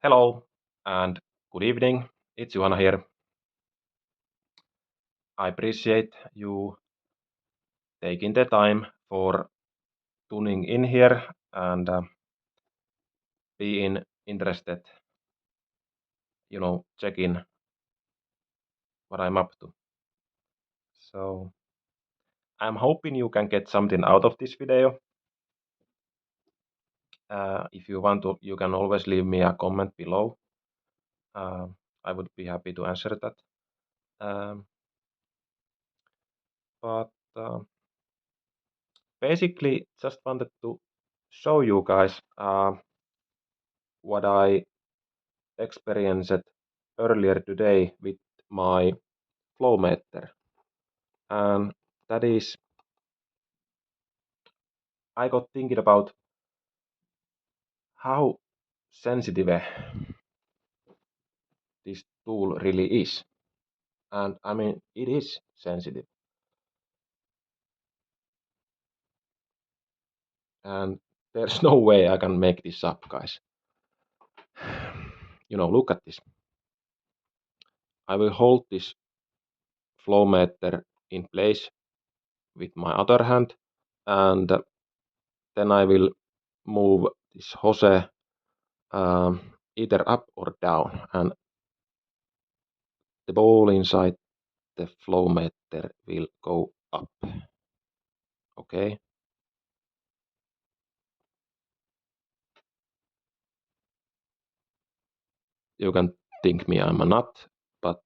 Hello and good evening. It's Juhana here. I appreciate you taking the time for tuning in here and being interested, checking what I'm up to. So I'm hoping you can get something out of this video. If you want to, you can always leave me a comment below. I would be happy to answer that. But basically, just wanted to show you guys what I experienced earlier today with my Flowmeter. And that is, I got thinking about how sensitive this tool really is. And I mean, it is sensitive. And there's no way I can make this up, guys. Look at this. I will hold this Flowmeter in place with my other hand, and then I will move this hose either up or down, and the ball inside the Flowmeter will go up. Okay. You can think me I'm a nut, but